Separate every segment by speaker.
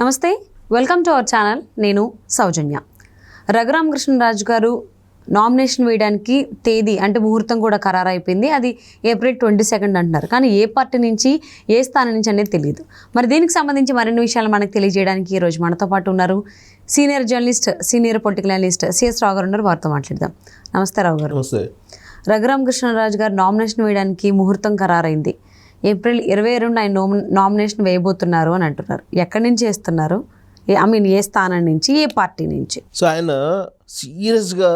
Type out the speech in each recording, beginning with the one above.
Speaker 1: నమస్తే, welcome to our channel. నేను సౌజన్య. రఘురామకృష్ణరాజు గారు నామినేషన్ వేయడానికి తేదీ అంటే ముహూర్తం కూడా ఖరారైపోయింది. అది ఏప్రిల్ 22 అంటున్నారు. కానీ ఏ పార్టీ నుంచి ఏ స్థానం నుంచి అనేది తెలియదు. మరి దీనికి సంబంధించి మరిన్ని విషయాలు మనకు తెలియజేయడానికి ఈరోజు మనతో పాటు ఉన్నారు senior journalist, senior political analyst CS Rao గారు ఉన్నారు. వారితో మాట్లాడదాం. నమస్తే రావు గారు. రఘురామకృష్ణరాజు గారు నామినేషన్ వేయడానికి ముహూర్తం ఖరారైంది. ఏప్రిల్ 22 ఆయన నామినేషన్ వేయబోతున్నారు అని అంటున్నారు. ఎక్కడి నుంచి వేస్తున్నారు? ఏ స్థానం నుంచి, ఏ పార్టీ నుంచి?
Speaker 2: సో ఆయన సీరియస్గా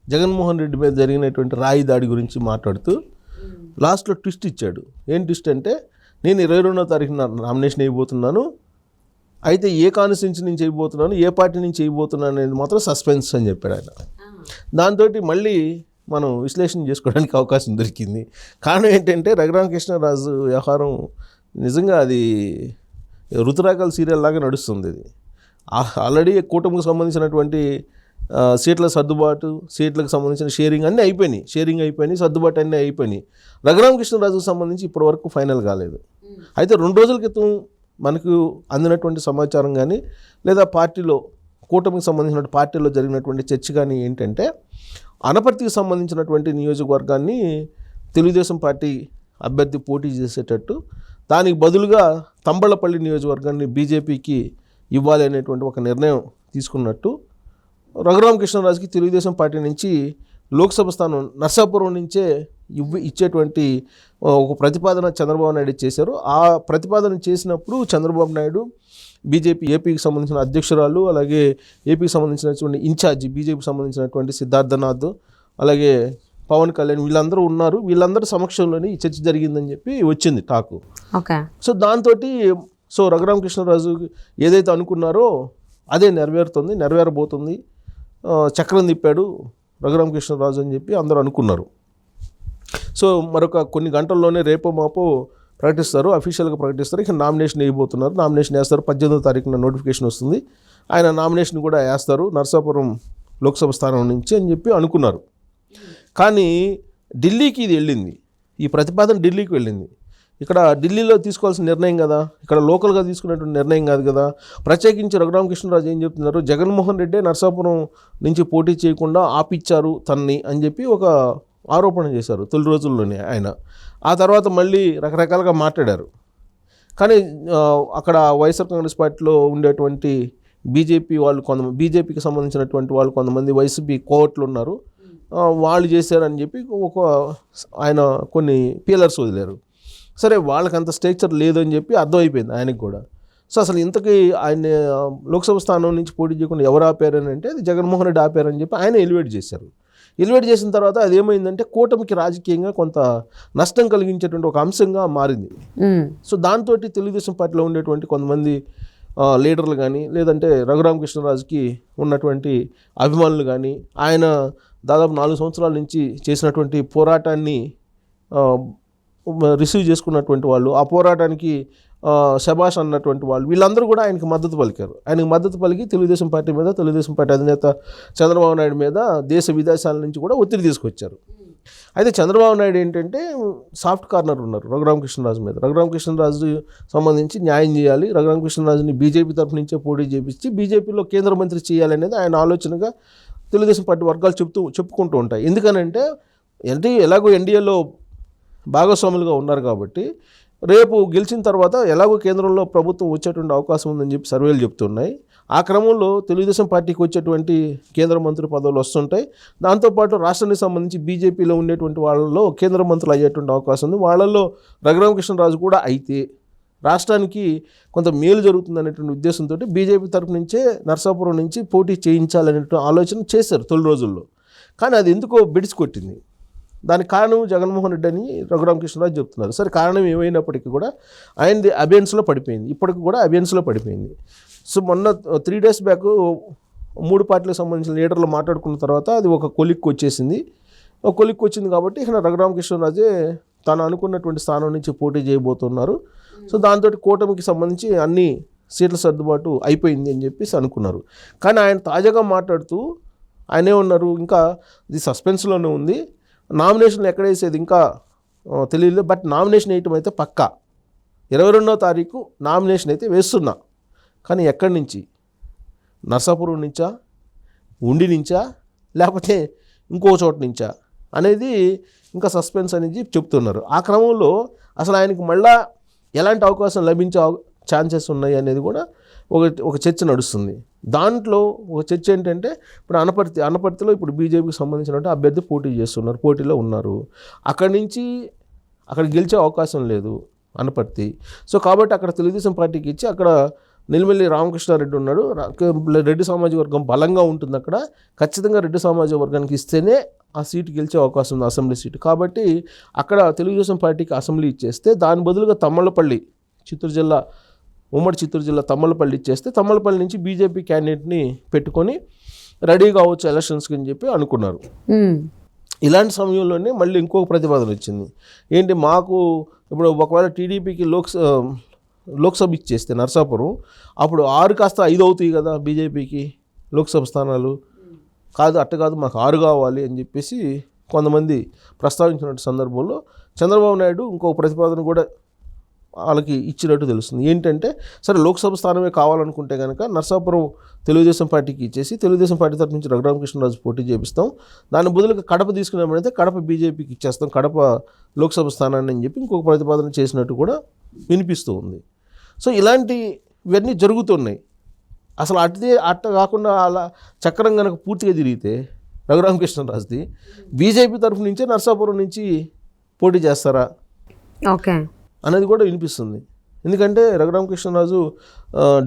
Speaker 2: జగన్మోహన్ రెడ్డి మీద జరిగినటువంటి రాయి దాడి గురించి మాట్లాడుతూ లాస్ట్లో ట్విస్ట్ ఇచ్చాడు. ఏం ట్విస్ట్ అంటే, నేను 22వ తారీఖున నామినేషన్ వేయబోతున్నాను, అయితే ఏ కాన్స్టిట్యున్సీ నుంచి వేయబోతున్నాను, ఏ పార్టీ నుంచి వేయబోతున్నాను అనేది మాత్రం సస్పెన్స్ అని చెప్పాడు ఆయన. దాంతో మళ్ళీ మనం విశ్లేషణ చేసుకోవడానికి అవకాశం దొరికింది. కారణం ఏంటంటే, రఘురామకృష్ణరాజు వ్యవహారం నిజంగా అది ఋతురాకల సీరియల్ లాగా నడుస్తుంది. ఇది ఆల్రెడీ కూటమికి సంబంధించినటువంటి సీట్ల సర్దుబాటు, సీట్లకు సంబంధించిన షేరింగ్ అన్నీ అయిపోయినాయి, సర్దుబాటు అన్నీ అయిపోయినాయి. రఘురామకృష్ణరాజుకు సంబంధించి ఇప్పటివరకు ఫైనల్ కాలేదు. అయితే 2 రోజుల క్రితం మనకు అందినటువంటి సమాచారం కానీ, లేదా పార్టీలో కూటమికి సంబంధించిన పార్టీలో జరిగినటువంటి చర్చ కానీ ఏంటంటే, అనపర్తికి సంబంధించినటువంటి నియోజకవర్గాన్ని తెలుగుదేశం పార్టీ అభ్యర్థి పోటీ చేసేటట్టు, దానికి బదులుగా తంబళ్లపల్లి నియోజకవర్గాన్ని బీజేపీకి ఇవ్వాలి అనేటువంటి ఒక నిర్ణయం తీసుకున్నట్టు రఘురామకృష్ణరాజుకి తెలుగుదేశం పార్టీ నుంచి లోక్సభ స్థానం నర్సాపురం నుంచే ఇచ్చేటువంటి ఒక ప్రతిపాదన చంద్రబాబు నాయుడు చేశారు. ఆ ప్రతిపాదన చేసినప్పుడు చంద్రబాబు నాయుడు, బీజేపీ ఏపీకి సంబంధించిన అధ్యక్షురాలు, అలాగే ఏపీకి సంబంధించినటువంటి ఇన్ఛార్జి బీజేపీకి సంబంధించినటువంటి సిద్ధార్థనాథ్, అలాగే పవన్ కళ్యాణ్ వీళ్ళందరూ ఉన్నారు. వీళ్ళందరూ సమక్షంలోనే ఈ చర్చ జరిగిందని చెప్పి వచ్చింది టాకు. సో దాంతో రఘురామకృష్ణరాజు ఏదైతే అనుకున్నారో అదే నెరవేరబోతుంది, చక్రం తిప్పాడు రఘురామకృష్ణరాజు అని చెప్పి అందరూ అనుకున్నారు. సో మరొక కొన్ని గంటల్లోనే రేపో మాపో ప్రకటిస్తారు, అఫీషియల్గా ప్రకటిస్తారు. ఇక నామినేషన్ వేయబోతున్నారు. నామినేషన్ వేస్తారు. 18వ తారీఖున నోటిఫికేషన్ వస్తుంది. ఆయన నామినేషన్ కూడా వేస్తారు నర్సాపురం లోక్సభ స్థానం నుంచి అని చెప్పి అనుకున్నారు. కానీ ఢిల్లీకి ఇది వెళ్ళింది, ఈ ప్రతిపాదన ఢిల్లీకి వెళ్ళింది. ఇక్కడ ఢిల్లీలో తీసుకోవాల్సిన నిర్ణయం కదా, ఇక్కడ లోకల్గా తీసుకునేటువంటి నిర్ణయం కాదు కదా. ప్రత్యేకించి రఘురామకృష్ణరాజు ఏం చెప్తున్నారు, జగన్మోహన్ రెడ్డి నర్సాపురం నుంచి పోటీ చేయకుండా ఆపిచ్చారు తనని అని చెప్పి ఒక ఆరోపణ చేశారు తొలి రోజుల్లోనే ఆయన. ఆ తర్వాత మళ్ళీ రకరకాలుగా మాట్లాడారు. కానీ అక్కడ వైఎస్ఆర్ కాంగ్రెస్ పార్టీలో ఉండేటువంటి బీజేపీకి సంబంధించినటువంటి వాళ్ళు కొంతమంది వైసీపీ కోవట్లు ఉన్నారు, వాళ్ళు చేశారని చెప్పి ఆయన కొన్ని పీలర్స్ వదిలేరు. సరే, వాళ్ళకి అంత స్ట్రక్చర్ లేదు అని చెప్పి అర్థమైపోయింది ఆయనకు కూడా. సో అసలు ఇంతకీ ఆయన లోక్సభ స్థానం నుంచి పోటీ చేయకుండా ఎవరు ఆపారని అంటే, అది జగన్మోహన్ రెడ్డి ఆపారని చెప్పి ఆయన ఎలివేట్ చేశారు. ఎలివేట్ చేసిన తర్వాత అదేమైందంటే, కూటమికి రాజకీయంగా కొంత నష్టం కలిగించేటువంటి ఒక అంశంగా మారింది. సో దాంతో తెలుగుదేశం పార్టీలో ఉండేటువంటి కొంతమంది లీడర్లు కానీ, లేదంటే రఘురామకృష్ణరాజుకి ఉన్నటువంటి అభిమానులు కానీ, ఆయన దాదాపు 4 సంవత్సరాల నుంచి చేసినటువంటి పోరాటాన్ని రిసీవ్ చేసుకున్నటువంటి వాళ్ళు, ఆ పోరాటానికి శబాష్ అన్నటువంటి వాళ్ళు, వీళ్ళందరూ కూడా ఆయనకు మద్దతు పలికారు. ఆయనకు మద్దతు పలికి తెలుగుదేశం పార్టీ మీద, తెలుగుదేశం పార్టీ అధినేత చంద్రబాబు నాయుడు మీద దేశ విదేశాల నుంచి కూడా ఒత్తిడి తీసుకొచ్చారు. అయితే చంద్రబాబు నాయుడు ఏంటంటే సాఫ్ట్ కార్నర్ ఉన్నారు రఘురామకృష్ణరాజు మీద. రఘురామకృష్ణరాజు సంబంధించి న్యాయం చేయాలి, రఘురామకృష్ణరాజుని బీజేపీ తరఫు నుంచే పోటీ చేపించి బీజేపీలో కేంద్ర మంత్రి చేయాలనేది ఆయన ఆలోచనగా తెలుగుదేశం పార్టీ వర్గాలు చెప్పుకుంటూ ఉంటాయి. ఎందుకనంటే ఎలాగో ఎన్డీఏలో భాగస్వాములుగా ఉన్నారు కాబట్టి, రేపు గెలిచిన తర్వాత ఎలాగో కేంద్రంలో ప్రభుత్వం వచ్చేటువంటి అవకాశం ఉందని చెప్పి సర్వేలు చెప్తున్నాయి. ఆ క్రమంలో తెలుగుదేశం పార్టీకి వచ్చేటువంటి కేంద్ర మంత్రి పదవులు వస్తుంటాయి. దాంతోపాటు రాష్ట్రానికి సంబంధించి బీజేపీలో ఉండేటువంటి వాళ్ళలో కేంద్ర మంత్రులు అయ్యేటువంటి అవకాశం ఉంది. వాళ్ళల్లో రఘురామకృష్ణరాజు కూడా అయితే రాష్ట్రానికి కొంత మేలు జరుగుతుంది అనేటువంటి ఉద్దేశంతో బీజేపీ తరఫు నుంచే నర్సాపురం నుంచి పోటీ చేయించాలనేటువంటి ఆలోచన చేశారు తొలి రోజుల్లో. కానీ అది ఎందుకో బెడిసి కొట్టింది. దానికి కారణం జగన్మోహన్ రెడ్డి అని రఘురామకృష్ణరాజు చెప్తున్నారు. సరే, కారణం ఏమైనప్పటికీ కూడా ఆయనది అబియన్స్లో పడిపోయింది, ఇప్పటికి కూడా అబియన్స్లో పడిపోయింది. సో మొన్న 3 days బ్యాక్ 3 పార్టీలకు సంబంధించిన లీడర్లు మాట్లాడుకున్న తర్వాత అది ఒక కొలిక్కి వచ్చేసింది. ఒక కొలిక్కి వచ్చింది కాబట్టి ఇక్కడ రఘురామకృష్ణరాజే తాను అనుకున్నటువంటి స్థానం నుంచి పోటీ చేయబోతున్నారు. సో దాంతో కూటమికి సంబంధించి అన్ని సీట్ల సర్దుబాటు అయిపోయింది అని చెప్పేసి అనుకున్నారు. కానీ ఆయన తాజాగా మాట్లాడుతూ ఆయనే ఉన్నారు, ఇంకా ఇది సస్పెన్స్లోనే ఉంది, నామినేషన్లు ఎక్కడ వేసేది ఇంకా తెలియలేదు, బట్ నామినేషన్ వేయటం అయితే పక్కా 22వ తారీఖు నామినేషన్ అయితే వేస్తున్నా, కానీ ఎక్కడి నుంచి, నర్సాపురం నుంచా, ఉండి నుంచా, లేకపోతే ఇంకో చోట నుంచా అనేది ఇంకా సస్పెన్స్ అనేది చెప్తున్నారు. ఆ క్రమంలో అసలు ఆయనకి మళ్ళా ఎలాంటి అవకాశం లభించే ఛాన్సెస్ ఉన్నాయి అనేది కూడా ఒక చర్చ నడుస్తుంది. దాంట్లో ఒక చర్చ ఏంటంటే ఇప్పుడు అనపర్తిలో ఇప్పుడు బీజేపీకి సంబంధించిన అభ్యర్థి పోటీ చేస్తున్నారు, పోటీలో ఉన్నారు. అక్కడ గెలిచే అవకాశం లేదు అనపర్తి. సో కాబట్టి అక్కడ తెలుగుదేశం పార్టీకి ఇచ్చి అక్కడ నిలమల్లి రామకృష్ణారెడ్డి ఉన్నాడు. రెడ్డి సామాజిక వర్గం బలంగా ఉంటుంది అక్కడ. ఖచ్చితంగా రెడ్డి సామాజిక వర్గానికి ఇస్తేనే ఆ సీటు గెలిచే అవకాశం ఉంది, అసెంబ్లీ సీటు. కాబట్టి అక్కడ తెలుగుదేశం పార్టీకి అసెంబ్లీ ఇచ్చేస్తే దాని బదులుగా తమ్మలపల్లి, ఉమ్మడి చిత్తూరు జిల్లా తమ్మలపల్లి ఇచ్చేస్తే తమ్మలపల్లి నుంచి బీజేపీ క్యాండిడేట్ని పెట్టుకొని రెడీ కావచ్చు ఎలక్షన్స్కి అని చెప్పి అనుకున్నారు. ఇలాంటి సమయంలోనే మళ్ళీ ఇంకొక ప్రతిపాదన వచ్చింది. ఏంటి, మాకు ఇప్పుడు ఒకవేళ టీడీపీకి లోక్సభ ఇచ్చేస్తే నర్సాపురం, అప్పుడు 6 కాస్త 5 అవుతాయి కదా బీజేపీకి లోక్సభ స్థానాలు. కాదు మాకు 6 కావాలి అని చెప్పేసి కొంతమంది ప్రస్తావించిన సందర్భంలో చంద్రబాబు నాయుడు ఇంకొక ప్రతిపాదన కూడా వాళ్ళకి ఇచ్చినట్టు తెలుస్తుంది. ఏంటంటే, సరే లోక్సభ స్థానమే కావాలనుకుంటే కనుక నర్సాపురం తెలుగుదేశం పార్టీకి ఇచ్చేసి తెలుగుదేశం పార్టీ తరఫు నుంచి రఘురామకృష్ణరాజు పోటీ చేపిస్తాం, దాని బదులుగా కడప తీసుకున్నామంటే కడప బీజేపీకి ఇచ్చేస్తాం, కడప లోక్సభ స్థానాన్ని అని చెప్పి ఇంకొక ప్రతిపాదన చేసినట్టు కూడా వినిపిస్తూ ఉంది. సో ఇవన్నీ జరుగుతున్నాయి. అసలు అట్ట కాకుండా అలా చక్రం కనుక పూర్తిగా తిరిగితే రఘురామకృష్ణరాజుది బీజేపీ తరఫు నుంచే నర్సాపురం నుంచి పోటీ చేస్తారా
Speaker 1: ఓకే
Speaker 2: అనేది కూడా వినిపిస్తుంది. ఎందుకంటే రఘురామకృష్ణరాజు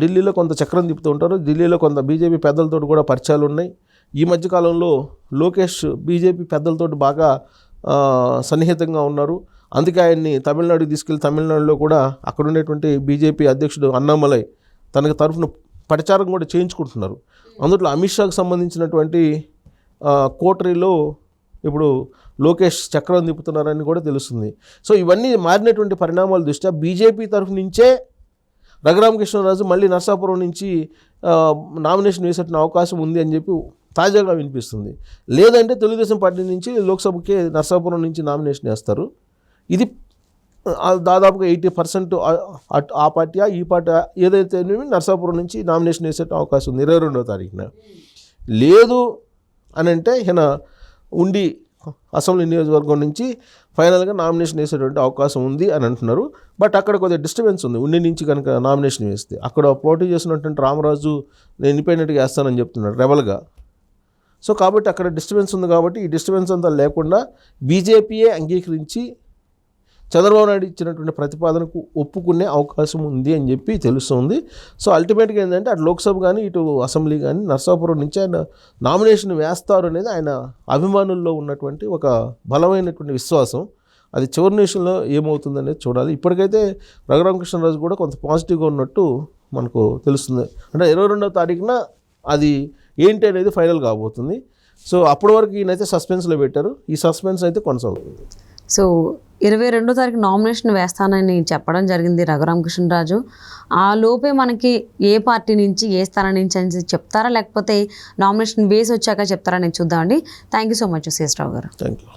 Speaker 2: ఢిల్లీలో కొంత చక్రం తిప్పుతూ ఉంటారు, ఢిల్లీలో కొంత బీజేపీ పెద్దలతో కూడా పరిచయాలు ఉన్నాయి. ఈ మధ్యకాలంలో లోకేష్ బీజేపీ పెద్దలతో బాగా సన్నిహితంగా ఉన్నారు. అందుకే ఆయన్ని తమిళనాడుకి తీసుకెళ్ళి తమిళనాడులో కూడా అక్కడ ఉండేటువంటి బీజేపీ అధ్యక్షుడు అన్నామలై తనకు తరఫున ప్రచారం కూడా చేయించుకుంటున్నారు. అందులో అమిత్ షాకు సంబంధించినటువంటి కోటరీలో ఇప్పుడు లోకేష్ చక్రం తిప్పుతున్నారని కూడా తెలుస్తుంది. సో ఇవన్నీ మారినటువంటి పరిణామాల దృష్ట్యా బీజేపీ తరఫు నుంచే రఘురామకృష్ణరాజు మళ్ళీ నర్సాపురం నుంచి నామినేషన్ వేసేట అవకాశం ఉంది అని చెప్పి తాజాగా వినిపిస్తుంది. లేదంటే తెలుగుదేశం పార్టీ నుంచి లోక్సభకే నర్సాపురం నుంచి నామినేషన్ వేస్తారు. ఇది దాదాపుగా 80% ఆ పార్టీయా ఈ పార్టీ ఏదైతే నర్సాపురం నుంచి నామినేషన్ వేసే అవకాశం ఉంది 22వ తారీఖున. లేదు అని అంటే ఈయన ఉండి అసెంబ్లీ నియోజకవర్గం నుంచి ఫైనల్గా నామినేషన్ వేసేటువంటి అవకాశం ఉంది అని అంటున్నారు. బట్ అక్కడ కొద్దిగా డిస్టర్బెన్స్ ఉంది. ఉండి నుంచి కనుక నామినేషన్ వేస్తే అక్కడ పోటీ చేసినటువంటి రామరాజు నేను ఇండిపెండెంట్గా వేస్తానని చెప్తున్నాడు రెబల్గా. సో కాబట్టి అక్కడ డిస్టర్బెన్స్ ఉంది. కాబట్టి ఈ డిస్టర్బెన్స్ అంతా లేకుండా బీజేపీయే అంగీకరించి చంద్రబాబు నాయుడు ఇచ్చినటువంటి ప్రతిపాదనకు ఒప్పుకునే అవకాశం ఉంది అని చెప్పి తెలుస్తుంది. సో అల్టిమేట్గా ఏంటంటే అటు లోక్సభ కానీ ఇటు అసెంబ్లీ కానీ నర్సాపురం నుంచి ఆయన నామినేషన్ వేస్తారు అనేది ఆయన అభిమానుల్లో ఉన్నటువంటి ఒక బలమైనటువంటి విశ్వాసం. అది చివరి నిమిషంలో ఏమవుతుందనేది చూడాలి. ఇప్పటికైతే రఘురామకృష్ణరాజు కూడా కొంత పాజిటివ్గా ఉన్నట్టు మనకు తెలుస్తుంది. అంటే 22వ తారీఖున అది ఏంటి అనేది ఫైనల్ కాబోతుంది. సో అప్పటి వరకు ఈయనైతే సస్పెన్స్లో పెట్టారు. ఈ సస్పెన్స్ అయితే కొనసాగుతుంది.
Speaker 1: సో 22వ తారీఖు నామినేషన్ వేస్తానని చెప్పడం జరిగింది రఘురామకృష్ణరాజు. ఆ లోపే మనకి ఏ పార్టీ నుంచి ఏ స్థానం నుంచి అని చెప్తారా, లేకపోతే నామినేషన్ వేసి వచ్చాక చెప్తారా నేను చూద్దామండి. Thank you so much Sesharao గారు.
Speaker 2: Thank you.